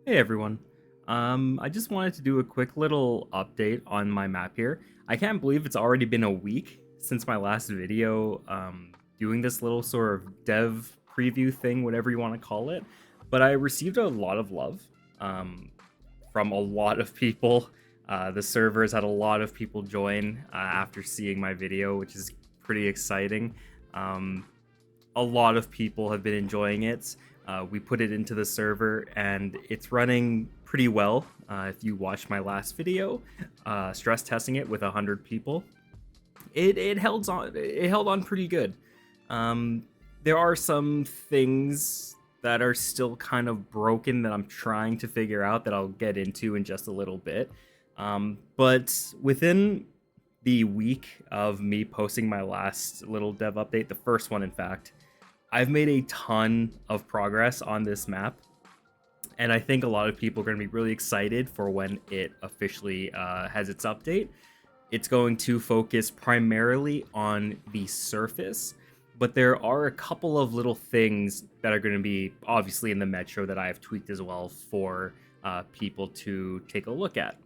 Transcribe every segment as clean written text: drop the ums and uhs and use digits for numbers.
Hey everyone. I just wanted to do a quick little update on my map here. I can't believe it's already been a week since my last video doing this little sort of dev preview thing, whatever you want to call it. But I received a lot of love um, from a lot of people. The servers had a lot of people join after seeing my video, which is pretty exciting. Um, a lot of people have been enjoying it. We put it into the server and it's running pretty well. If you watched my last video, stress testing it with 100 people, it held on. It held on pretty good. Um, there are some things that are still kind of broken that I'm trying to figure out that I'll get into in just a little bit. But within the week of me posting my last little dev update, the first one in fact, I've made a ton of progress on this map, and I think a lot of people are going to be really excited for when it officially has its update. It's going to focus primarily on the surface, but there are a couple of little things that are going to be obviously in the metro that I have tweaked as well for people to take a look at.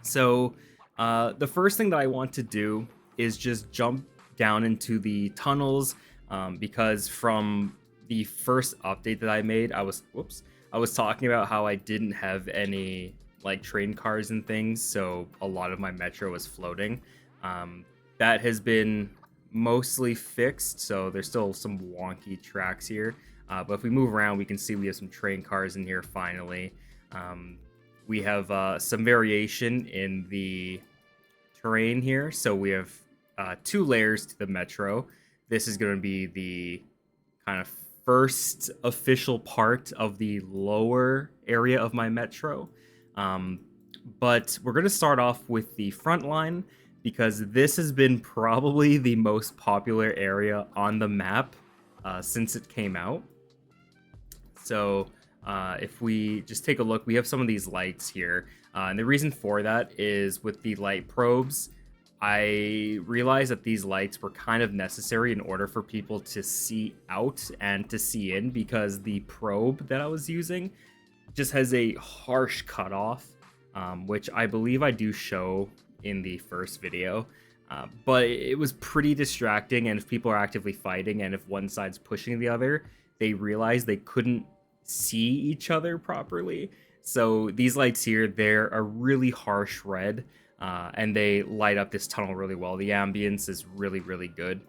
So the first thing that I want to do is just jump down into the tunnels, because from the first update that I made, I was talking about how I didn't have any like train cars and things, so a lot of my metro was floating. That has been mostly fixed, so there's still some wonky tracks here. But if we move around, we can see we have some train cars in here finally. We have some variation in the terrain here, so we have two layers to the metro. This is going to be the kind of first official part of the lower area of my metro. But we're going to start off with the front line because this has been probably the most popular area on the map since it came out. So if we just take a look, we have some of these lights here. And the reason for that is with the light probes, I realized that these lights were kind of necessary in order for people to see out and to see in, because the probe that I was using just has a harsh cutoff, which I believe I do show in the first video. But it was pretty distracting, and if people are actively fighting and if one side's pushing the other, they realized they couldn't see each other properly. So these lights here, they're a really harsh red. And they light up this tunnel really well. The ambience is really, really good.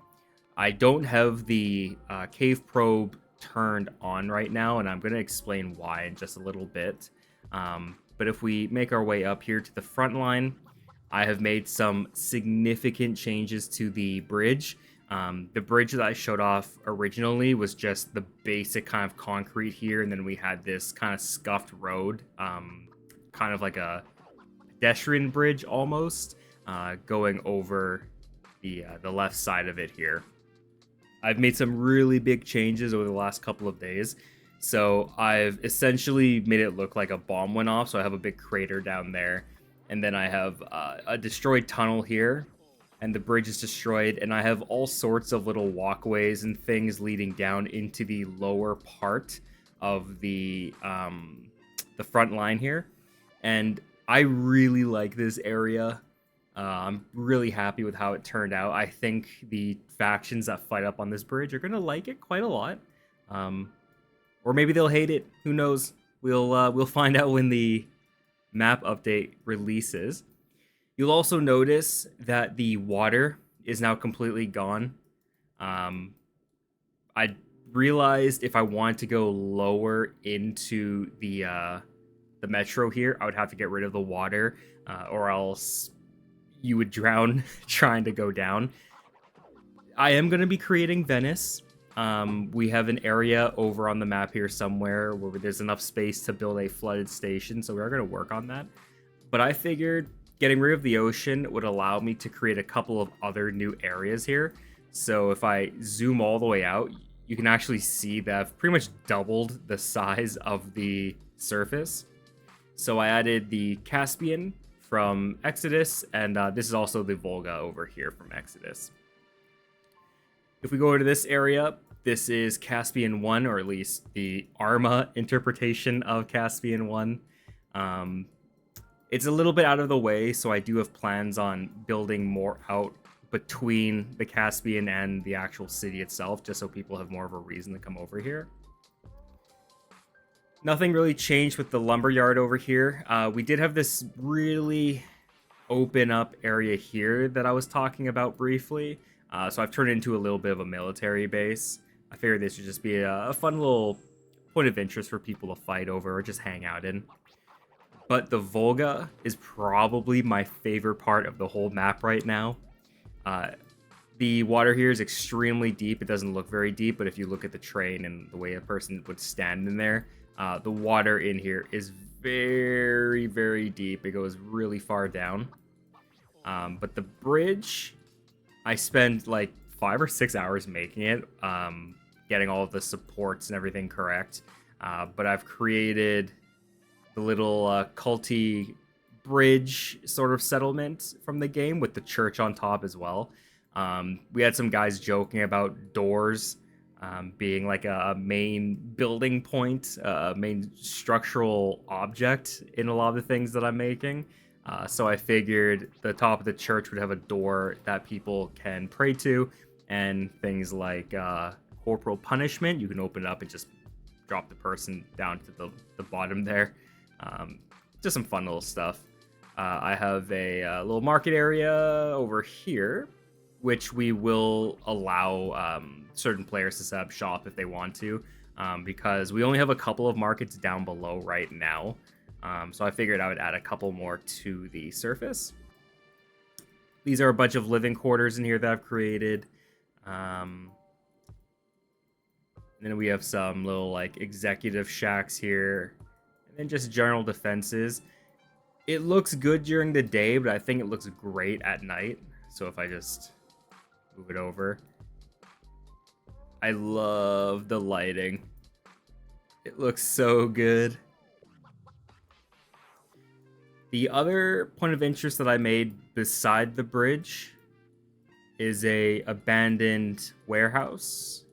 I don't have the cave probe turned on right now, and I'm going to explain why in just a little bit. But if we make our way up here to the front line, I have made some significant changes to the bridge. The bridge that I showed off originally was just the basic kind of concrete here, and then we had this kind of scuffed road, kind of like a pedestrian bridge almost, going over the left side of it here. I've made some really big changes over the last couple of days. So I've essentially made it look like a bomb went off. So I have a big crater down there. And then I have a destroyed tunnel here. And the bridge is destroyed. And I have all sorts of little walkways and things leading down into the lower part of the front line here. And I really like this area. I'm really happy with how it turned out. I think the factions that fight up on this bridge are going to like it quite a lot. Or maybe they'll hate it. Who knows? We'll find out when the map update releases. You'll also notice that the water is now completely gone. I realized if I wanted to go lower into the metro here, I would have to get rid of the water, or else you would drown trying to go down. I am going to be creating Venice. We have an area over on the map here somewhere where there's enough space to build a flooded station, so we are going to work on that. But I figured getting rid of the ocean would allow me to create a couple of other new areas here. So if I zoom all the way out, you can actually see that I've pretty much doubled the size of the surface. So I added the Caspian from Exodus, and this is also the Vulga over here from Exodus. If we go to this area, This is Caspian 1, or at least the ARMA interpretation of Caspian 1. It's a little bit out of the way, so I do have plans on building more out between the Caspian and the actual city itself, just so people have more of a reason to come over here. Nothing really changed with the lumberyard over here. We did have this really open up area here that I was talking about briefly. So I've turned it into a little bit of a military base. I figured this would just be a fun little point of interest for people to fight over or just hang out in. But the Vulga is probably my favorite part of the whole map right now. The water here is extremely deep. It doesn't look very deep, but if you look at the train and the way a person would stand in there, the water in here is very, very deep. It goes really far down. But the bridge, I spent like 5 or 6 hours making it, getting all of the supports and everything correct. But I've created the little culty bridge sort of settlement from the game with the church on top as well. We had some guys joking about doors being like a main building point, a main structural object in a lot of the things that I'm making. So I figured the top of the church would have a door that people can pray to, and things like corporal punishment. You can open it up and just drop the person down to the bottom there. Just some fun little stuff. I have a little market area over here, which we will allow certain players to set up shop if they want to, because we only have a couple of markets down below right now. So I figured I would add a couple more to the surface. These are a bunch of living quarters in here that I've created. And then we have some little like executive shacks here, and then just general defenses. It looks good during the day, but I think it looks great at night. So if I just move it over, I love the lighting. It looks so good. The other point of interest that I made beside the bridge is a abandoned warehouse.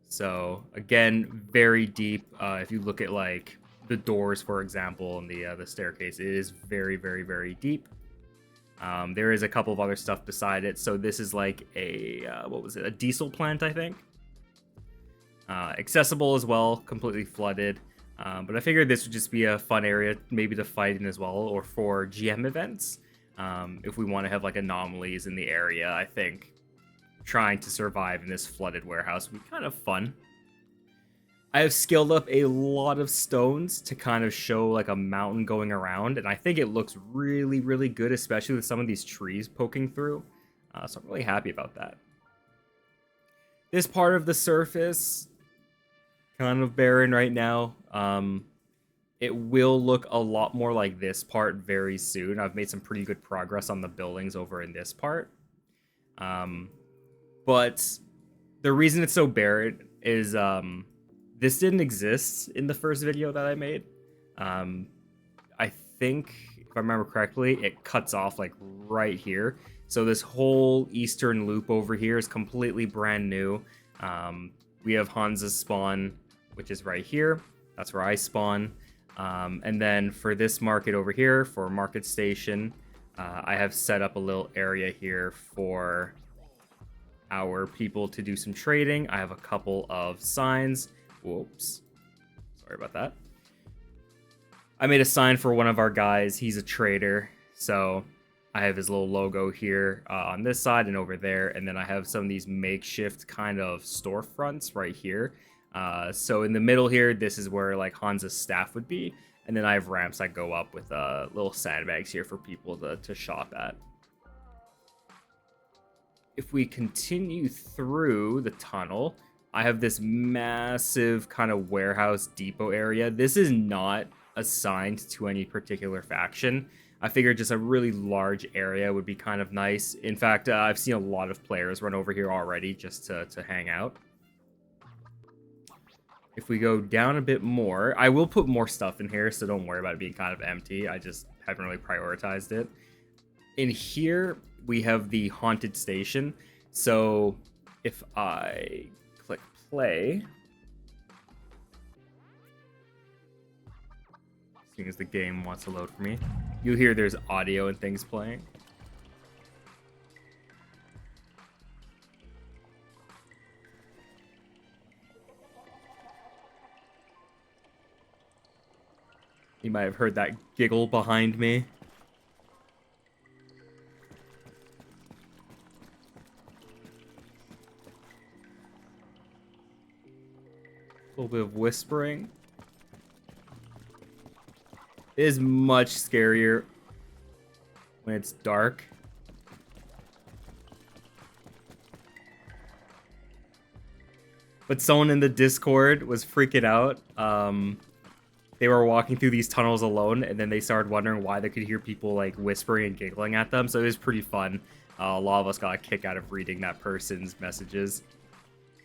So again, very deep. If you look at like the doors, for example, and the staircase, it is very, very, very deep. There is a couple of other stuff beside it. So this is like a what was it? A diesel plant, I think. Accessible as well, completely flooded. But I figured this would just be a fun area, maybe to fight in as well, or for GM events. If we want to have like anomalies in the area, I think trying to survive in this flooded warehouse would be kind of fun. I have scaled up a lot of stones to kind of show like a mountain going around, and I think it looks really, really good, especially with some of these trees poking through. So I'm really happy about that. This part of the surface, kind of barren right now. It will look a lot more like this part very soon. I've made some pretty good progress on the buildings over in this part. But the reason it's so barren is this didn't exist in the first video that I made. I think, if I remember correctly, it cuts off like right here. So this whole eastern loop over here is completely brand new. We have Hansa's spawn, which is right here. That's where I spawn. And then for this market over here, for Market Station, I have set up a little area here for our people to do some trading. I have a couple of signs. Whoops. Sorry about that. I made a sign for one of our guys. He's a trader. So I have his little logo here on this side and over there. And then I have some of these makeshift kind of storefronts right here. So in the middle here, this is where like Hansa's staff would be. And then I have ramps that go up with little sandbags here for people to shop at. If we continue through the tunnel, I have this massive kind of warehouse depot area. This is not assigned to any particular faction. I figured just a really large area would be kind of nice. In fact, I've seen a lot of players run over here already just to hang out. If we go down a bit more, I will put more stuff in here, so don't worry about it being kind of empty. I just haven't really prioritized it. In here, we have the haunted station. So if I click play. As soon as the game wants to load for me, you'll hear there's audio and things playing. You might have heard that giggle behind me. A little bit of whispering. It is much scarier when it's dark. But someone in the Discord was freaking out. They were walking through these tunnels alone, and then they started wondering why they could hear people like whispering and giggling at them. So it was pretty fun. A lot of us got a kick out of reading that person's messages.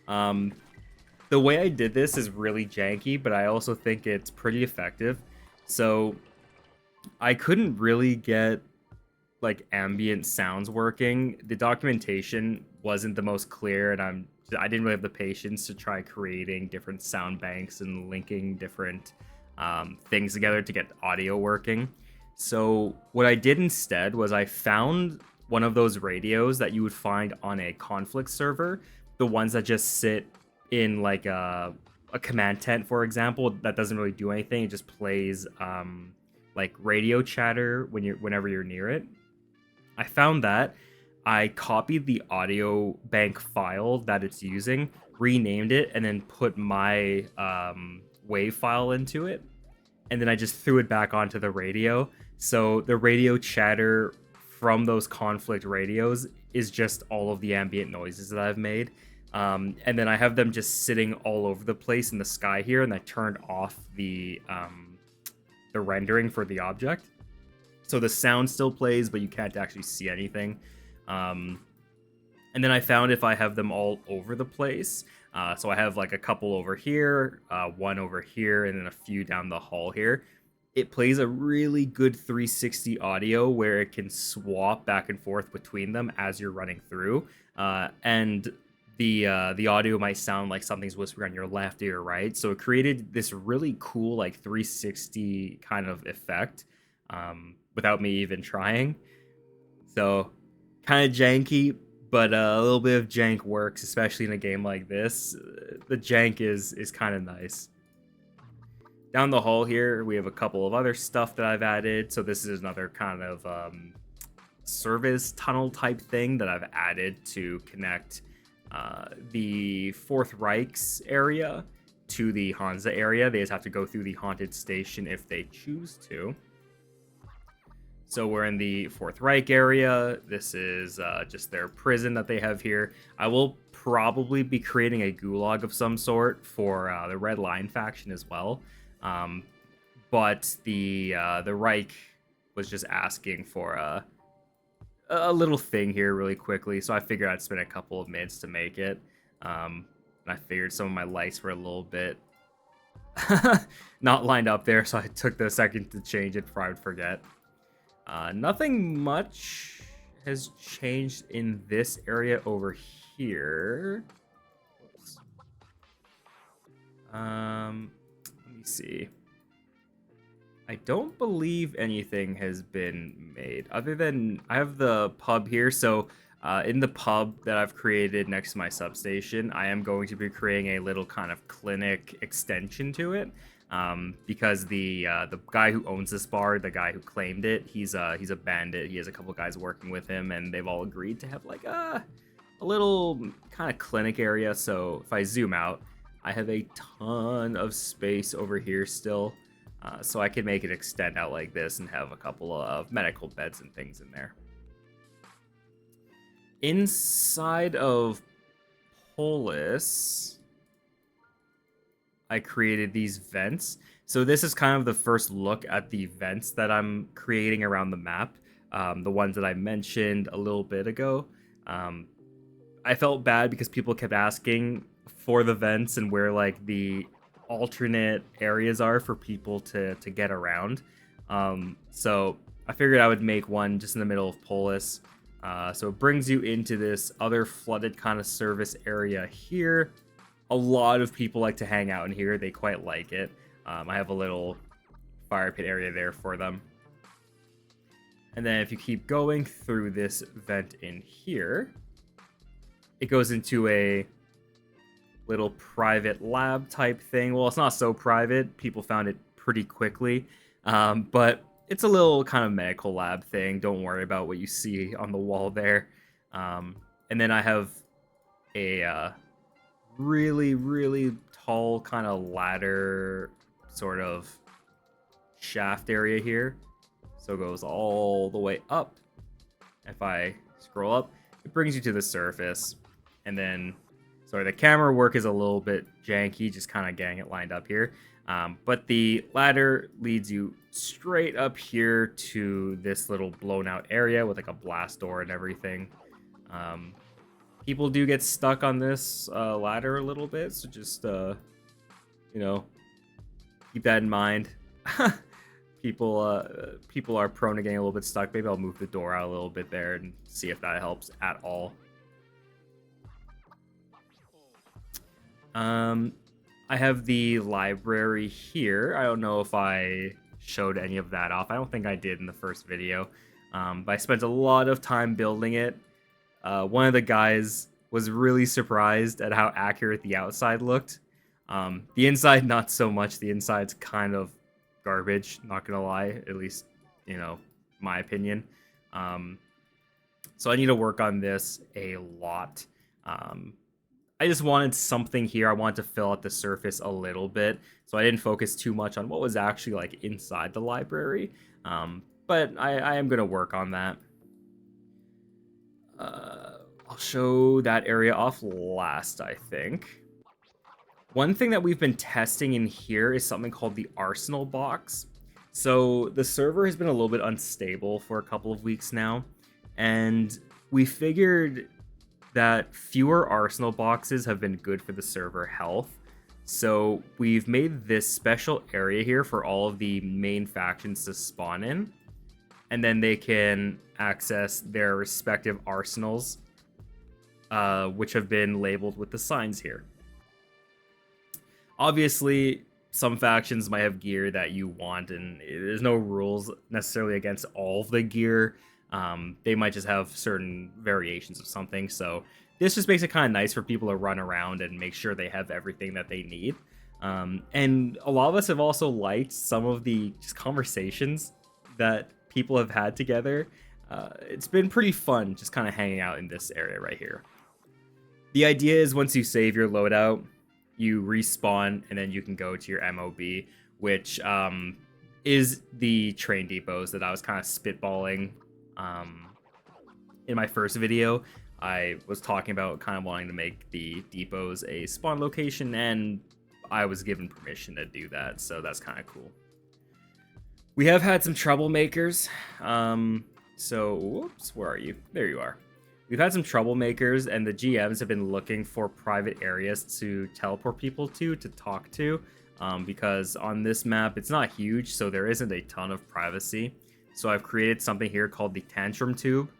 The way I did this is really janky, but I also think it's pretty effective. So I couldn't really get like ambient sounds working. The documentation wasn't the most clear, and I didn't really have the patience to try creating different sound banks and linking different things together to get audio working. So what I did instead was I found one of those radios that you would find on a conflict server, the ones that just sit in like a command tent, for example, that doesn't really do anything. It just plays like radio chatter whenever you're near it. I found that. I copied the audio bank file that it's using, renamed it, and then put my wave file into it. And then I just threw it back onto the radio. So the radio chatter from those conflict radios is just all of the ambient noises that I've made. And then I have them just sitting all over the place in the sky here, and I turned off the rendering for the object. So the sound still plays, but you can't actually see anything. And then I found if I have them all over the place, so I have like a couple over here, one over here, and then a few down the hall here. It plays a really good 360 audio where it can swap back and forth between them as you're running through. And the audio might sound like something's whispering on your left or your right. So it created this really cool like 360 kind of effect without me even trying. So kind of janky, but a little bit of jank works, especially in a game like this. The jank is kind of nice. Down the hall here, we have a couple of other stuff that I've added. So this is another kind of service tunnel type thing that I've added to connect the Fourth Reich's area to the Hansa area. They just have to go through the haunted station if they choose to. So we're in the Fourth Reich area. This is just their prison that they have here. I will probably be creating a gulag of some sort for the Red Line faction as well. But the Reich was just asking for a little thing here really quickly, so I figured I'd spend a couple of minutes to make it. And I figured some of my lights were a little bit not lined up there, so I took the second to change it before I would forget. Nothing much has changed in this area over here. Let me see. I don't believe anything has been made other than I have the pub here. So in the pub that I've created next to my substation, I am going to be creating a little kind of clinic extension to it. Because the guy who owns this bar, the guy who claimed it, he's a bandit. He has a couple guys working with him, and they've all agreed to have like a little kind of clinic area. So if I zoom out, I have a ton of space over here still. So I can make it extend out like this and have a couple of medical beds and things in there. Inside of Polus, I created these vents. So this is kind of the first look at the vents that I'm creating around the map. The ones that I mentioned a little bit ago. I felt bad because people kept asking for the vents and where like the alternate areas are for people to get around. So I figured I would make one just in the middle of Polus. So it brings you into this other flooded kind of service area here. a lot of people like to hang out in here. They quite like it. I have a little fire pit area there for them. And then if you keep going through this vent in here, it goes into a little private lab type thing. Well, it's not so private. People found it pretty quickly. But it's a little kind of medical lab thing. Don't worry about what you see on the wall there. And then I have a really, really tall kind of ladder sort of shaft area here. So it goes all the way up. If I scroll up, it brings you to the surface. And then, sorry, the camera work is a little bit janky, just kind of getting it lined up here. But the ladder leads you straight up here to this little blown out area with like a blast door and everything. People do get stuck on this ladder a little bit, so just, you know, keep that in mind. People are prone to getting a little bit stuck. Maybe I'll move the door out a little bit there and see if that helps at all. I have the library here. I don't know if I showed any of that off. I don't think I did in the first video. But I spent a lot of time building it. One of the guys was really surprised at how accurate the outside looked. The inside, not so much. The inside's kind of garbage, not gonna lie. At least, you know, my opinion. So I need to work on this a lot. I just wanted something here. I wanted to fill out the surface a little bit, so I didn't focus too much on what was actually like inside the library. But I am gonna work on that. I'll show that area off last, I think. One thing that we've been testing in here is something called the Arsenal box. So the server has been a little bit unstable for a couple of weeks now, and we figured that fewer Arsenal boxes have been good for the server health. So we've made this special area here for all of the main factions to spawn in, and then they can access their respective arsenals, which have been labeled with the signs here. Obviously, some factions might have gear that you want, and there's no rules necessarily against all of the gear. They might just have certain variations of something, so this just makes it kind of nice for people to run around and make sure they have everything that they need. And a lot of us have also liked some of the just conversations that people have had together. It's been pretty fun just kind of hanging out in this area right here. The idea is once you save your loadout, you respawn, and then you can go to your MOB, which is the train depots that I was kind of spitballing in my first video. I was talking about kind of wanting to make the depots a spawn location, and I was given permission to do that, so that's kind of cool. We have had some troublemakers. So, whoops, where are you? There you are. We've had some troublemakers, and the GMs have been looking for private areas to teleport people to talk to, because on this map, it's not huge, so there isn't a ton of privacy. So I've created something here called the Tantrum Tube.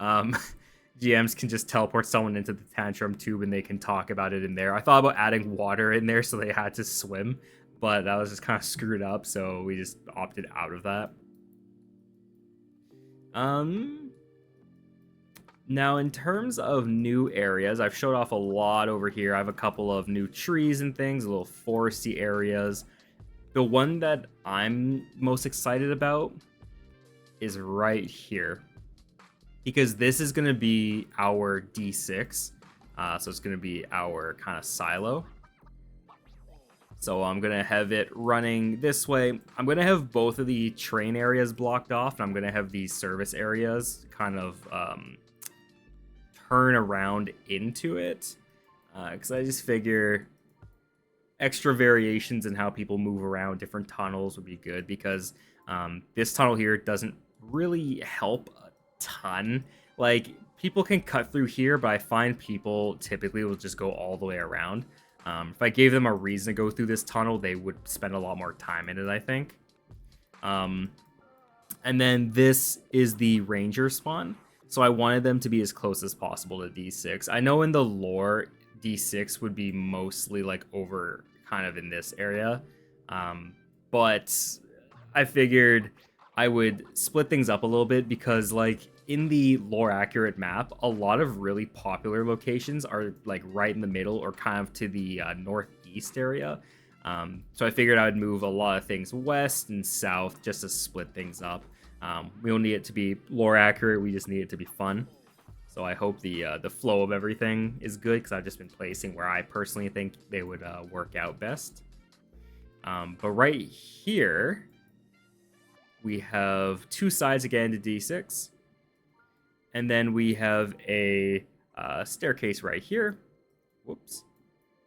GMs can just teleport someone into the Tantrum Tube, and they can talk about it in there. I thought about adding water in there so they had to swim, but that was just kind of screwed up, so we just opted out of that. Now, in terms of new areas, I've showed off a lot over here. I have a couple of new trees and things, little foresty areas. The one that I'm most excited about is right here, because this is going to be our D6. So it's going to be our kind of silo. So I'm going to have it running this way. I'm going to have both of the train areas blocked off, and I'm going to have these service areas kind of turn around into it, because I just figure extra variations in how people move around different tunnels would be good, because this tunnel here doesn't really help a ton. Like, people can cut through here, but I find people typically will just go all the way around. If I gave them a reason to go through this tunnel, they would spend a lot more time in it, I think. And then this is the ranger spawn. So I wanted them to be as close as possible to D6. I know in the lore, D6 would be mostly like over kind of in this area. But I figured I would split things up a little bit because like in the lore accurate map, a lot of really popular locations are like right in the middle or kind of to the northeast area. So I figured I would move a lot of things west and south just to split things up. We don't need it to be lore accurate. We just need it to be fun. So I hope the flow of everything is good because I've just been placing where I personally think they would work out best. But right here, we have two sides again to D6. And then we have a staircase right here. Whoops.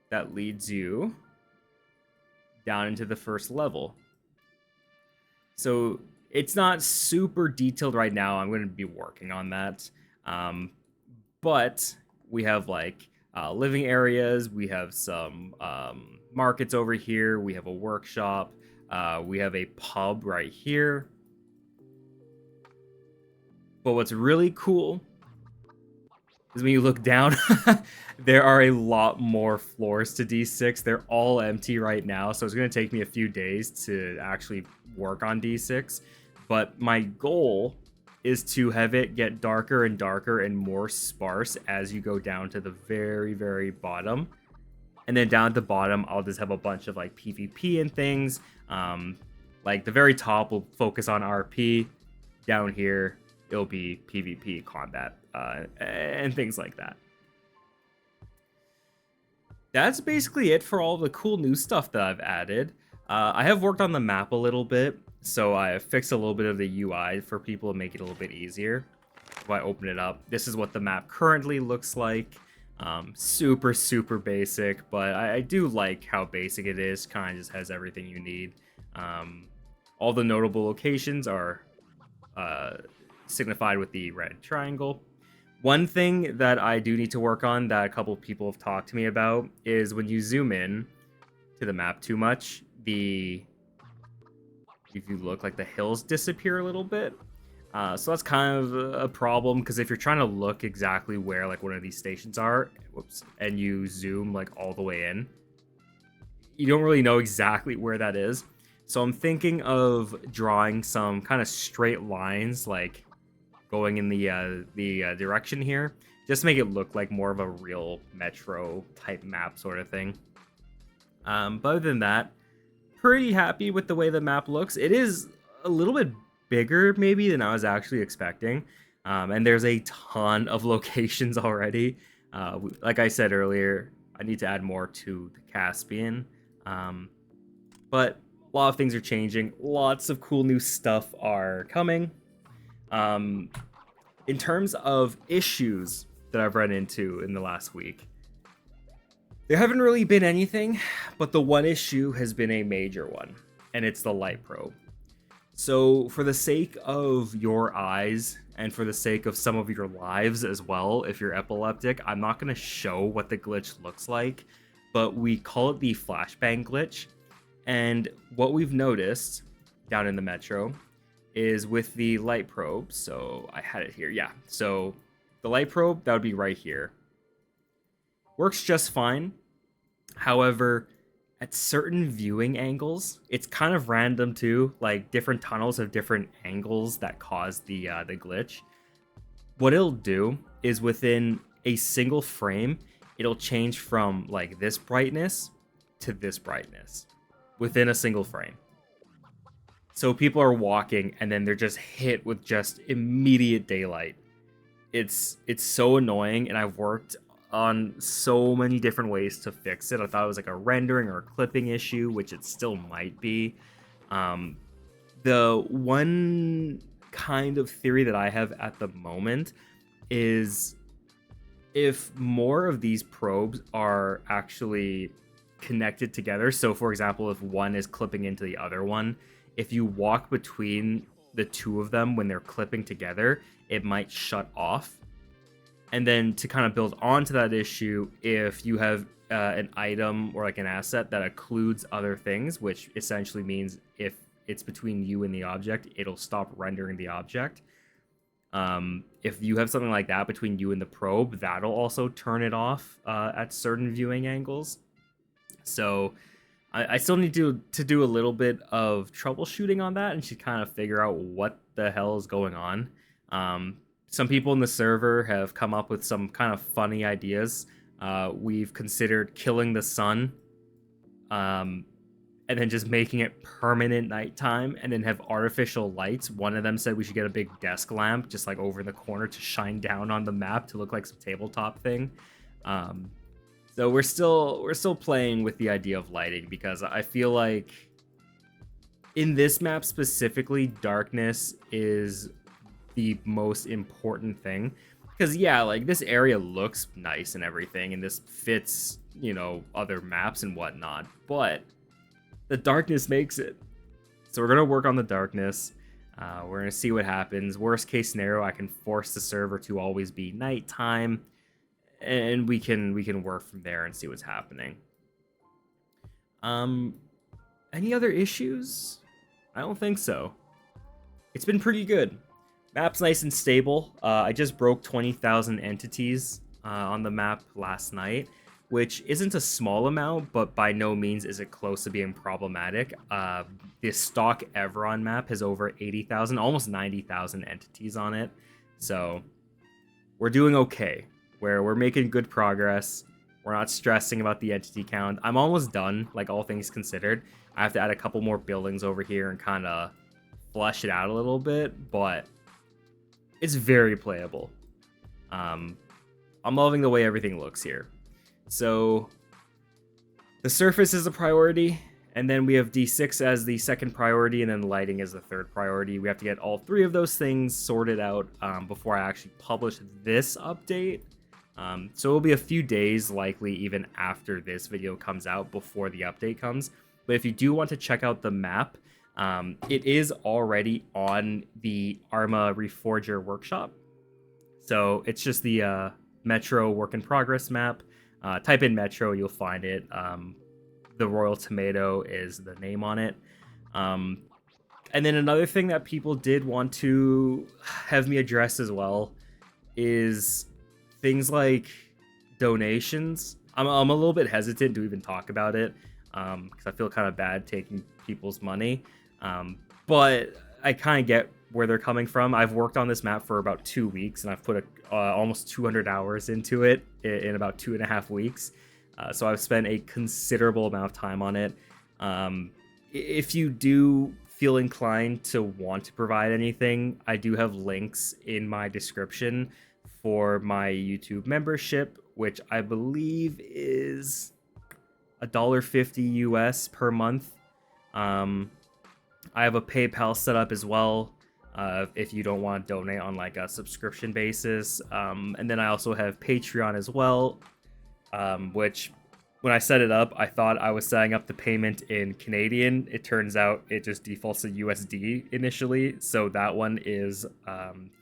That leads you down into the first level. So it's not super detailed right now. I'm going to be working on that. But we have like living areas. We have some markets over here. We have a workshop. We have a pub right here. But what's really cool is when you look down, there are a lot more floors to D6. They're all empty right now, so it's going to take me a few days to actually work on D6. But my goal is to have it get darker and darker and more sparse as you go down to the very, very bottom. And then down at the bottom, I'll just have a bunch of like PvP and things. Like the very top will focus on RP. Down here, it'll be PvP combat and things like that. That's basically it for all the cool new stuff that I've added. I have worked on the map a little bit, so I have fixed a little bit of the UI for people to make it a little bit easier. If I open it up, this is what the map currently looks like. Super, super basic, but I do like how basic it is. Kind of just has everything you need. All the notable locations are signified with the red triangle. One thing that I do need to work on that a couple of people have talked to me about is when you zoom in to the map too much, if you look, like the hills disappear a little bit. So that's kind of a problem because if you're trying to look exactly where like one of these stations are, whoops, and you zoom like all the way in, you don't really know exactly where that is. So I'm thinking of drawing some kind of straight lines, like going in the direction here, just to make it look like more of a real metro type map sort of thing. But other than that, pretty happy with the way the map looks. It is a little bit bigger maybe than I was actually expecting, and there's a ton of locations already. Like I said earlier, I need to add more to the Caspian, but a lot of things are changing. Lots of cool new stuff are coming. In terms of issues that I've run into in the last week, there haven't really been anything, but the one issue has been a major one, and it's the light probe. So for the sake of your eyes and for the sake of some of your lives as well, if you're epileptic, I'm not going to show what the glitch looks like, but we call it the flashbang glitch. And what we've noticed down in the metro is with the light probe. So I had it here. Yeah. So the light probe, that would be right here. Works just fine. However, at certain viewing angles, it's kind of random too. Like different tunnels have different angles that cause the glitch. What it'll do is within a single frame, it'll change from like this brightness to this brightness within a single frame. So people are walking and then they're just hit with just immediate daylight. It's so annoying, and I've worked on so many different ways to fix it. I thought it was like a rendering or a clipping issue, which it still might be. The one kind of theory that I have at the moment is if more of these probes are actually connected together. So for example, if one is clipping into the other one, if you walk between the two of them when they're clipping together, it might shut off. And then to kind of build onto that issue, if you have an item or like an asset that occludes other things, which essentially means if it's between you and the object, it'll stop rendering the object. If you have something like that between you and the probe, that'll also turn it off at certain viewing angles. So I still need to do a little bit of troubleshooting on that and should kind of figure out what the hell is going on. Some people in the server have come up with some kind of funny ideas. We've considered killing the sun, and then just making it permanent nighttime, and then have artificial lights. One of them said we should get a big desk lamp just like over in the corner to shine down on the map to look like some tabletop thing. Um, so we're still playing with the idea of lighting because I feel like in this map specifically, darkness is the most important thing. Because yeah, like this area looks nice and everything, and this fits, other maps and whatnot, but the darkness makes it. So we're gonna work on the darkness. We're gonna see what happens. Worst case scenario, I can force the server to always be nighttime, and we can work from there and see what's happening. Any other issues? I don't think so. It's been pretty good. Map's nice and stable. I just broke 20,000 entities on the map last night, which isn't a small amount, but by no means is it close to being problematic. The stock Everon map has over 80,000, almost 90,000 entities on it. So we're doing okay. We're making good progress. We're not stressing about the entity count. I'm almost done, like all things considered. I have to add a couple more buildings over here and kind of flush it out a little bit, but it's very playable. I'm loving the way everything looks here. So the surface is a priority, and then we have D6 as the second priority, and then lighting as the third priority. We have to get all three of those things sorted out before I actually publish this update. So it'll be a few days, likely even after this video comes out, before the update comes. But if you do want to check out the map, it is already on the ARMA Reforger workshop. So it's just the Metro work in progress map. Type in Metro, you'll find it. The Royal Tomato is the name on it. And then another thing that people did want to have me address as well is things like donations. I'm a little bit hesitant to even talk about it because I feel kind of bad taking people's money. But I kind of get where they're coming from. I've worked on this map for about 2 weeks, and I've put almost 200 hours into it in about 2.5 weeks. So I've spent a considerable amount of time on it. If you do feel inclined to want to provide anything, I do have links in my description for my YouTube membership, which I believe is $1.50 US per month. I have a PayPal set up as well, if you don't want to donate on like a subscription basis. And then I also have Patreon as well, which when I set it up, I thought I was setting up the payment in Canadian. It turns out it just defaults to USD initially. So that one is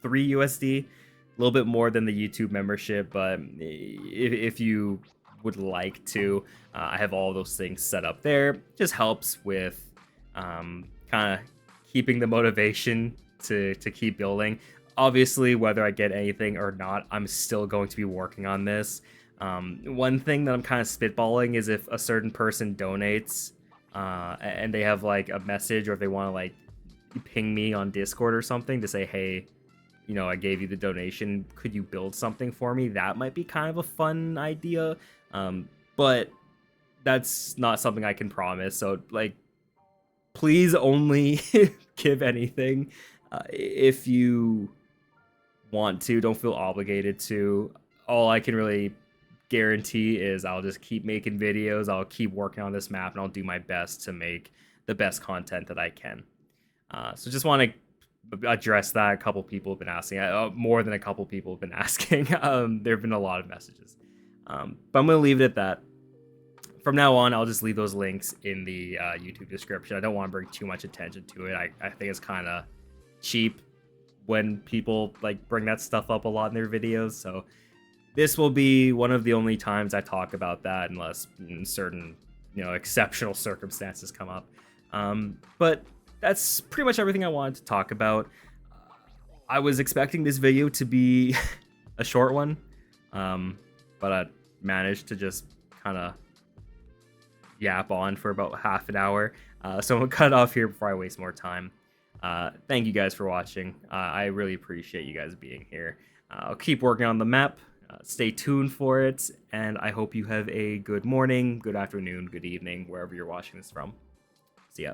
3 USD, a little bit more than the YouTube membership. But if you would like to, I have all those things set up there. Just helps with kind of keeping the motivation to keep building. Obviously, whether I get anything or not, I'm still going to be working on this. One thing that I'm kind of spitballing is if a certain person donates and they have like a message, or if they want to like ping me on Discord or something to say, hey, I gave you the donation, could you build something for me? That might be kind of a fun idea, but that's not something I can promise. So like, please only give anything if you want to. Don't feel obligated to. All I can really guarantee is I'll just keep making videos. I'll keep working on this map, and I'll do my best to make the best content that I can. So just want to address that. A couple people have been asking. More than a couple people have been asking. There have been a lot of messages. But I'm going to leave it at that. From now on, I'll just leave those links in the YouTube description. I don't want to bring too much attention to it. I think it's kind of cheap when people like bring that stuff up a lot in their videos. So this will be one of the only times I talk about that, unless certain exceptional circumstances come up. But that's pretty much everything I wanted to talk about. I was expecting this video to be a short one, but I managed to just kind of yap on for about half an hour. So I'm gonna cut off here before I waste more time. Thank you guys for watching. I really appreciate you guys being here. I'll keep working on the map. Stay tuned for it, and I hope you have a good morning, good afternoon, good evening, wherever you're watching this from. See ya.